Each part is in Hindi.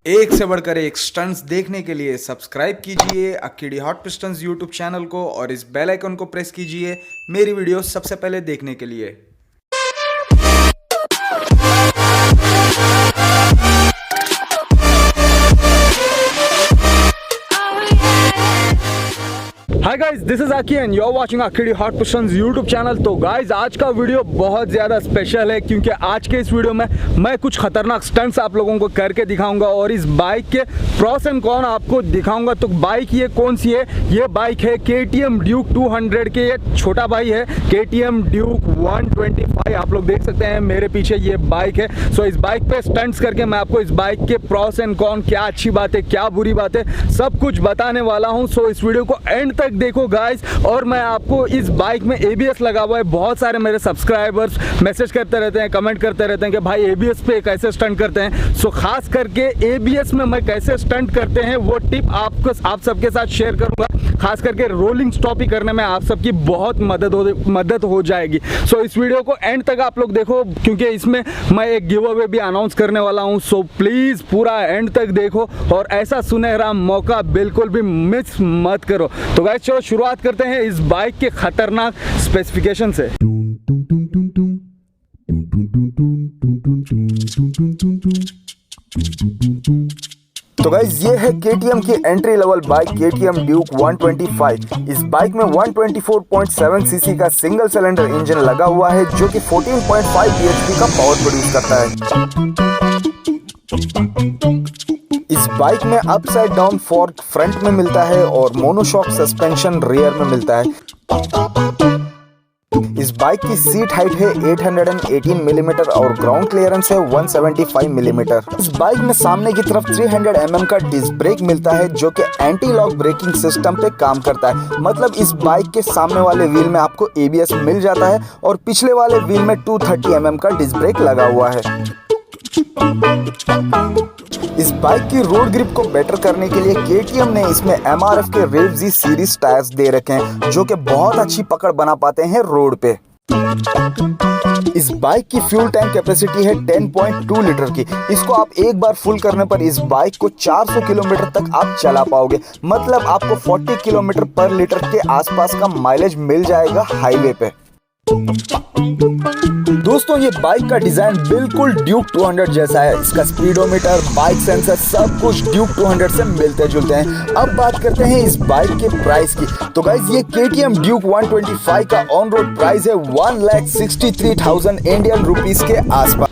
एक से बढ़कर एक स्टंट्स देखने के लिए सब्सक्राइब कीजिए अक्कीडी हॉट पिस्टन्स यूट्यूब चैनल को और इस बेल आइकन को प्रेस कीजिए मेरी वीडियो सबसे पहले देखने के लिए। Hi guys, this is Akki and you are watching Akkidi hot pistons YouTube channel. तो गाइस, आज का वीडियो बहुत ज़्यादा स्पेशल है क्योंकि आज के इस वीडियो में मैं कुछ खतरनाक स्टंट्स आप लोगों को करके दिखाऊंगा और इस बाइक के प्रॉस एंड कॉन आपको दिखाऊंगा। तो बाइक ये कौन सी है? ये बाइक है KTM ड्यूक 200 के ये छोटा भाई है KTM ड्यूक 125। आप लोग देख सकते हैं मेरे पीछे ये बाइक है। सो इस बाइक पे स्टंट्स करके मैं आपको इस बाइक के प्रॉस एंड कॉन, क्या अच्छी बात है क्या बुरी बात है, सब कुछ बताने वाला हूँ। सो इस वीडियो को एंड तक देखो गाइस। और मैं आपको इस बाइक में ABS लगा हुआ है। बहुत सारे मेरे सब्सक्राइबर्स मैसेज करते रहते हैं, कमेंट करते रहते हैं कि भाई ABS पे कैसे स्टंट करते हैं। सो खास करके ABS में मैं कैसे स्टंट करते हैं वो टिप आप सबके साथ शेयर करूंगा। खास करके रोलिंग स्टॉप ही करने में आप सबकी बहुत मदद हो जाएगी। सो इस वीडियो को एंड तक आप लोग देखो क्योंकि इसमें मैं एक गिव अवे भी अनाउंस करने वाला हूं। सो प्लीज पूरा एंड तक देखो और ऐसा सुनहरा मौका बिल्कुल भी मिस मत करो। तो गाइस चलो शुरुआत करते हैं इस बाइक के खतरनाक स्पेसिफिकेशन से। तो गाइज ये है KTM की entry level bike KTM Duke 125। इस बाइक में 124.7 सीसी का सिंगल सिलेंडर इंजन लगा हुआ है जो कि 14.5 bhp का पावर प्रोड्यूस करता है। इस बाइक में अपसाइड डाउन फोर्क फ्रंट में मिलता है और मोनोशॉक सस्पेंशन रियर में मिलता है। इस बाइक की सीट हाइट है 818 मिलीमीटर और ग्राउंड क्लियरेंस है 175 मिलीमीटर। इस बाइक में सामने की तरफ 300 mm का डिस्क ब्रेक मिलता है जो कि एंटी लॉक ब्रेकिंग सिस्टम पे काम करता है। मतलब इस बाइक के सामने वाले व्हील में आपको ABS मिल जाता है और पिछले वाले व्हील में 230 mm का डिस्क ब्रेक लगा हुआ है। इस बाइक की रोड ग्रिप को बेटर करने के लिए KTM ने इसमें MRF के रेव Z सीरीज टायर्स दे रखे हैं जो कि बहुत अच्छी पकड़ बना पाते हैं रोड पे। इस बाइक की फ्यूल टैंक कैपेसिटी है 10.2 लीटर की। इसको आप एक बार फुल करने पर इस बाइक को 400 किलोमीटर तक आप चला पाओगे। मतलब आपको 40 किलोमीटर पर लीटर के आसपास का माइलेज मिल जाएगा हाईवे पे। दोस्तों ये बाइक का डिजाइन बिल्कुल ड्यूक 200 जैसा है। इसका स्पीडोमीटर, बाइक सेंसर सब कुछ ड्यूक 200 से मिलते जुलते हैं। अब बात करते हैं इस बाइक के प्राइस की। तो गाइस ये KTM ड्यूक 125 का ऑन रोड प्राइस है 1,63,000 इंडियन रुपीस के आसपास।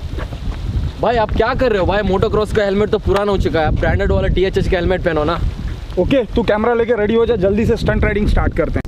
भाई आप क्या कर रहे हो भाई? मोटोक्रॉस का हेलमेट तो पुराना हो चुका है। आप ब्रांडेड वाला THH का हेलमेट पहनो ना। ओके, तू कैमरा लेके रेडी हो जा, जल्दी से स्टंट राइडिंग स्टार्ट करते हैं।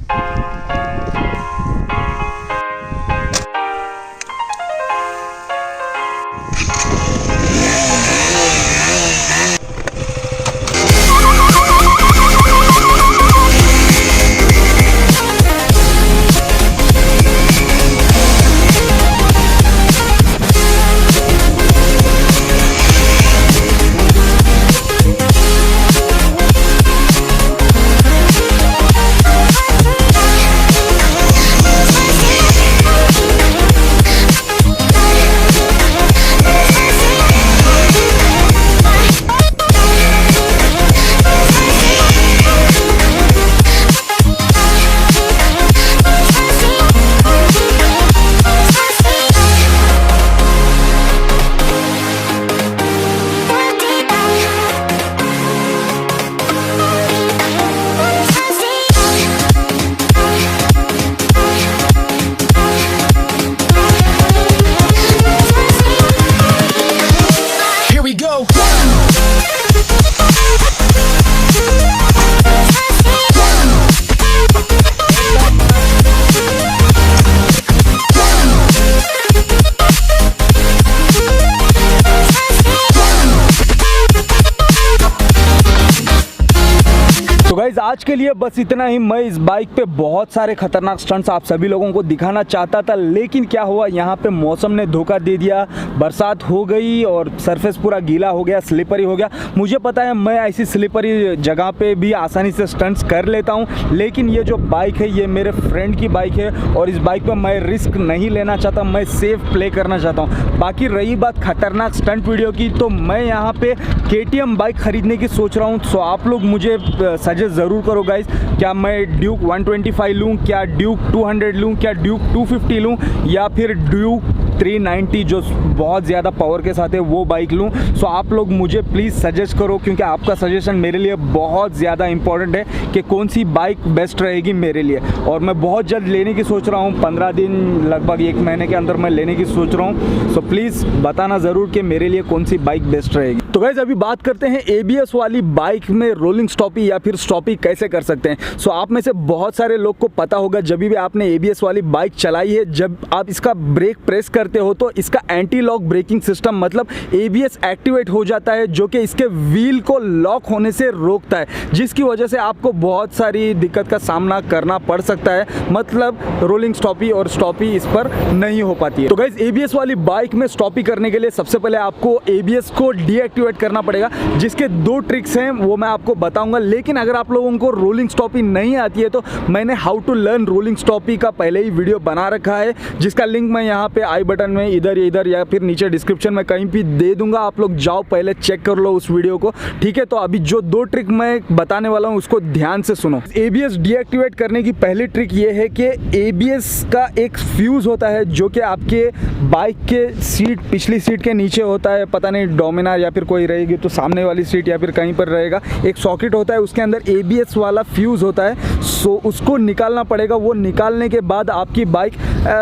आज के लिए बस इतना ही। मैं इस बाइक पे बहुत सारे खतरनाक स्टंट्स आप सभी लोगों को दिखाना चाहता था, लेकिन क्या हुआ, यहाँ पे मौसम ने धोखा दे दिया। बरसात हो गई और सरफेस पूरा गीला हो गया, स्लिपरी हो गया। मुझे पता है मैं ऐसी स्लिपरी जगह पे भी आसानी से स्टंट्स कर लेता हूँ, लेकिन ये जो बाइक है ये मेरे फ्रेंड की बाइक है और इस बाइक पे मैं रिस्क नहीं लेना चाहता, मैं सेफ प्ले करना चाहता हूँ। बाकी रही बात खतरनाक स्टंट वीडियो की, तो मैं यहाँ पे KTM बाइक खरीदने की सोच रहा हूँ। सो आप लोग मुझे सजेस्ट ज़रूर करो गाइस, क्या मैं ड्यूक 125 लूँ, क्या ड्यूक 200 लूँ, क्या ड्यूक 250 लूँ, या फिर ड्यूक 390 जो बहुत ज़्यादा पावर के साथ है वो बाइक लूँ। सो आप लोग मुझे प्लीज़ सजेस्ट करो, क्योंकि आपका सजेशन मेरे लिए बहुत ज़्यादा इंपॉर्टेंट है कि कौन सी बाइक बेस्ट रहेगी मेरे लिए। और मैं बहुत जल्द लेने की सोच रहा हूँ, 15 दिन लगभग 1 महीने के अंदर मैं लेने की सोच रहा हूँ। सो प्लीज़ बताना ज़रूर कि मेरे लिए कौन सी बाइक बेस्ट रहेगी। तो गाइस अभी बात करते हैं ABS वाली बाइक में रोलिंग स्टॉपी या फिर स्टॉपी कैसे कर सकते हैं। सो आप में से बहुत सारे लोग को पता होगा, जब भी आपने ABS वाली बाइक चलाई है, जब आप इसका ब्रेक प्रेस करते हो तो इसका एंटी लॉक ब्रेकिंग सिस्टम मतलब ABS एक्टिवेट हो जाता है, जो कि इसके व्हील को लॉक होने से रोकता है, जिसकी वजह से आपको बहुत सारी दिक्कत का सामना करना पड़ सकता है। मतलब रोलिंग स्टॉपी और स्टॉपी इस पर नहीं हो पाती है। तो गाइस ABS वाली बाइक में स्टॉपी करने के लिए सबसे पहले आपको ABS को डीएक्टिवेट करना पड़ेगा, जिसके 2 ट्रिक्स हैं वो मैं आपको बताऊंगा। लेकिन अगर आप लोगों को रोलिंग स्टॉपी नहीं आती है तो मैंने how to learn rolling stoppie का पहले ही वीडियो बना रखा है, जिसका लिंक मैं यहाँ पे आई बटन में इधर या फिर नीचे डिस्क्रिप्शन में कहीं भी दे दूंगा। आप लोग जाओ पहले चेक कर लो उस वीडियो को, ठीक है। तो अभी जो 2 ट्रिक मैं बताने वाला हूँ उसको ध्यान से सुनो। ABS डीएक्टिवेट करने की पहली ट्रिक ये है कि ABS का एक फ्यूज होता है जो कि आपके बाइक के सीट पिछली सीट के नीचे होता है, पता नहीं डोमिनार या फिर कोई रहेगी तो सामने वाली सीट या फिर कहीं पर रहेगा, एक सॉकेट होता है, उसके अंदर ABS वाला फ्यूज होता है। सो उसको निकालना पड़ेगा। वो निकालने के बाद आपकी बाइक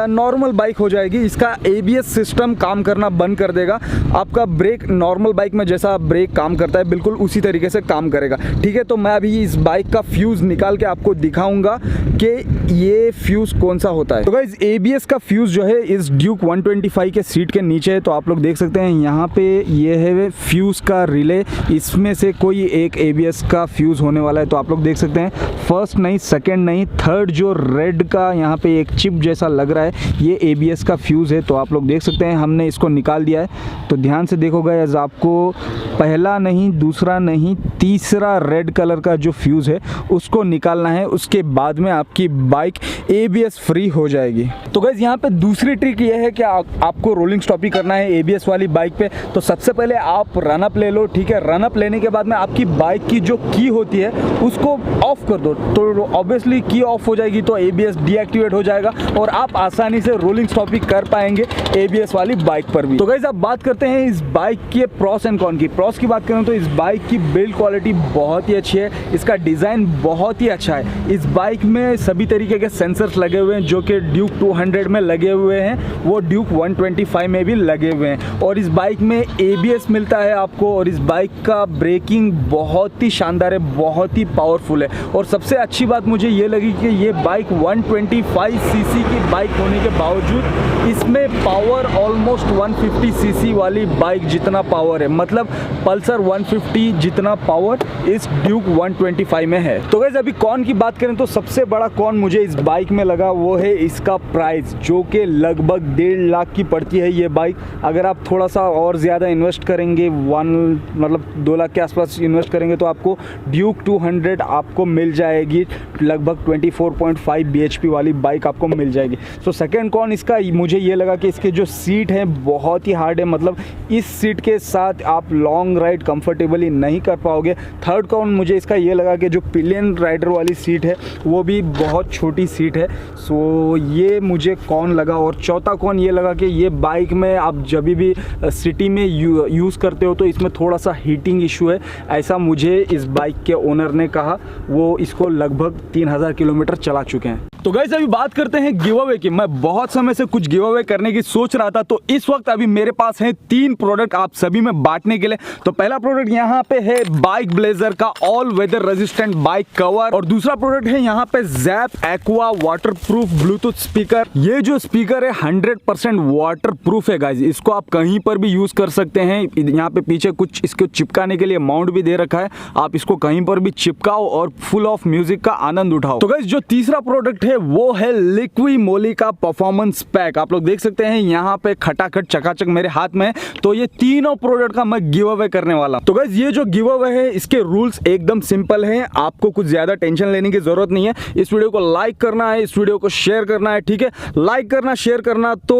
नॉर्मल बाइक हो जाएगी। इसका ABS सिस्टम काम करना बंद कर देगा। आपका ब्रेक नॉर्मल बाइक में जैसा ब्रेक काम करता है बिल्कुल उसी तरीके से काम करेगा, ठीक है। तो मैं अभी इस बाइक का फ्यूज़ निकाल के आपको दिखाऊंगा कि ये फ्यूज़ कौन सा होता है। तो गाइस ABS का फ्यूज़ जो है इस ड्यूक 125 के सीट के नीचे है। तो आप लोग देख सकते हैं यहाँ पे ये है फ्यूज़ का रिले, इसमें से कोई एक ABS का फ्यूज़ होने वाला है। तो आप लोग देख सकते हैं, फर्स्ट नहीं, सेकेंड नहीं, थर्ड जो रेड का यहाँ पे एक चिप जैसा लग रहा है ये ABS का फ्यूज़ है। तो आप लोग देख सकते हैं हमने इसको निकाल दिया है। तो ध्यान से देखो गाइस, आपको पहला नहीं, दूसरा नहीं, तीसरा रेड कलर का जो फ्यूज़ है उसको निकालना है। उसके बाद में आपकी बाइक ABS फ्री हो जाएगी। तो गाइस यहाँ पे दूसरी ट्रिक ये है कि आपको रोलिंग स्टॉपी करना है ABS वाली बाइक पे। तो सबसे पहले आप रन अप ले लो, ठीक है। रन अप लेने के बाद में आपकी बाइक की जो की होती है उसको ऑफ कर दो। तो ऑब्वियसली की ऑफ हो जाएगी तो ABS डीएक्टिवेट हो जाएगा और आप आसानी से रोलिंग स्टॉपी कर पाएंगे ABS वाली बाइक पर भी। तो गाइस अब बात करते हैं इस बाइक के प्रॉस एंड कॉन की। प्रॉस की बात करें तो इस बाइक की बिल्ड क्वालिटी बहुत ही अच्छी है, इसका डिज़ाइन बहुत ही अच्छा है। इस बाइक में सभी तरीके के सेंसर्स लगे हुए हैं जो कि ड्यूक 200 में लगे हुए हैं, वो ड्यूक 125 में भी लगे हुए हैं। और इस बाइक में ABS मिलता है आपको, और इस बाइक का ब्रेकिंग बहुत ही शानदार है, बहुत ही पावरफुल है। और सबसे अच्छी बात मुझे ये लगी कि ये बाइक 125 सीसी की बाइक होने के बावजूद इसमें पावर ऑलमोस्ट 150 सीसी वाली बाइक जितना पावर है, मतलब पल्सर 150 जितना पावर इस ड्यूक 125 में है। तो गाइस अभी कॉन की बात करें तो सबसे बड़ा कॉन मुझे इस बाइक में लगा वो है इसका प्राइस, जो कि लगभग 1.5 लाख की पड़ती है ये बाइक। अगर आप थोड़ा सा और ज़्यादा इन्वेस्ट करेंगे, 2 लाख के आसपास इन्वेस्ट करेंगे तो आपको ड्यूक 200 आपको मिल जाएगी, लगभग 24.5 bhp वाली बाइक आपको मिल जाएगी। सो सेकेंड कॉन इसका मुझे ये लगा कि इसके जो सीट हैं बहुत ही हार्ड है, मतलब इस सीट के साथ आप लॉन्ग राइड कंफर्टेबली नहीं कर पाओगे। थर्ड कॉन मुझे इसका ये लगा कि जो पिलियन राइडर वाली सीट है वो भी बहुत छोटी सीट है। सो ये मुझे कॉन लगा। और चौथा कॉन ये लगा कि ये बाइक में आप जब भी सिटी में यूज़ करते हो तो इसमें थोड़ा सा हीटिंग इशू है, ऐसा मुझे इस बाइक के ओनर ने कहा। वो इसको लगभग 3000 किलोमीटर चला चुके हैं। तो गाइस अभी बात करते हैं गिव अवे की। मैं बहुत समय से कुछ गिव अवे करने की सोच रहा था, तो इस वक्त अभी मेरे पास है 3 प्रोडक्ट आप सभी में बांटने के लिए। तो पहला प्रोडक्ट यहाँ पे है बाइक ब्लेजर का all weather resistant bike cover, और दूसरा प्रोडक्ट है यहाँ पे Zaap Aqua waterproof Bluetooth speaker. ये जो स्पीकर है 100% वाटरप्रूफ है गाइस, इसको आप कहीं पर भी यूज कर सकते हैं। यहाँ पे पीछे कुछ इसको चिपकाने के लिए माउंट भी दे रखा है, आप इसको कहीं पर भी चिपकाओ और फुल ऑफ म्यूजिक का आनंद उठाओ। तो गाइस जो तीसरा प्रोडक्ट है वो है लिक्वी मोली का परफॉर्मेंस पैक। आप लोग देख सकते हैं यहाँ पे खटाखट चकाचक मेरे हाथ में है। तो ये तीनों प्रोडक्ट का मैं गिव अवे करने वाला हूं। तो गाइस ये जो गिव अवे है इसके रूल्स एकदम सिंपल हैं, आपको कुछ ज्यादा टेंशन लेने की जरूरत नहीं है। इस वीडियो को लाइक करना है, इस वीडियो को शेयर करना है, ठीक है। लाइक करना शेयर करना तो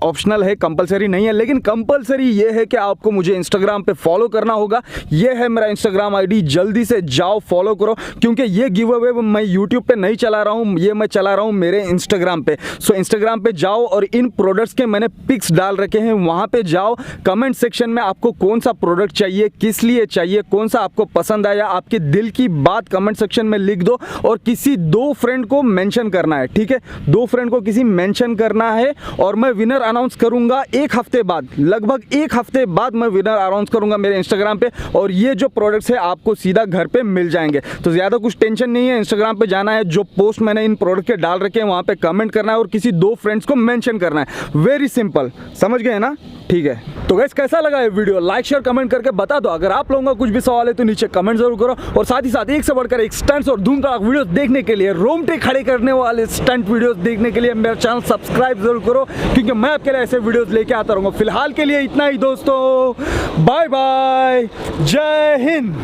ऑप्शनल है, कंपलसरी नहीं है, लेकिन कंपलसरी ये है कि आपको मुझे इंस्टाग्राम पे फॉलो करना होगा। ये है मेरा इंस्टाग्राम आईडी, जल्दी से जाओ फॉलो करो, क्योंकि ये गिव अवे मैं यूट्यूब पे नहीं चला रहा हूँ, ये मैं चला रहा हूँ मेरे इंस्टाग्राम पे। सो इंस्टाग्राम पे जाओ और इन प्रोडक्ट्स के मैंने पिक्स डाल रखे हैं, वहां पे जाओ। कमेंट सेक्शन में आपको कौन सा प्रोडक्ट चाहिए, किस लिए चाहिए, कौन सा आपको पसंद आया, आपके दिल की बात कमेंट सेक्शन में लिख दो और किसी 2 फ्रेंड को मेंशन करना है, ठीक है। 2 फ्रेंड को किसी मेंशन करना है और मैं विनर अनाउंस करूंगा 1 हफ्ते बाद, लगभग 1 हफ्ते बाद मैं विनर अनाउंस करूंगा मेरे इंस्टाग्राम पे, और ये जो प्रोडक्ट्स है आपको सीधा घर पे मिल जाएंगे। तो ज्यादा कुछ टेंशन नहीं है, इंस्टाग्राम पे जाना है, जो पोस्ट मैंने इन प्रोडक्ट के डाल रखे हैं वहां पे कमेंट करना है और किसी 2 फ्रेंड्स को मेंशन करना है। वेरी सिंपल, समझ गए ना, ठीक है। तो गाइस कैसा लगा ये वीडियो, लाइक शेयर कमेंट करके बता दो। अगर आप लोगों का कुछ भी सवाल है तो नीचे कमेंट जरूर करो, और साथ ही साथ एक से बढ़कर एक स्टंट्स और धूम धड़ाक वीडियोस देखने के लिए, रोंगटे खड़े करने वाले स्टंट वीडियोस देखने के लिए मेरा चैनल सब्सक्राइब जरूर करो, क्योंकि मैं आपके लिए ऐसे वीडियोस लेके आता रहूंगा। फिलहाल के लिए इतना ही दोस्तों, बाय बाय, जय हिंद।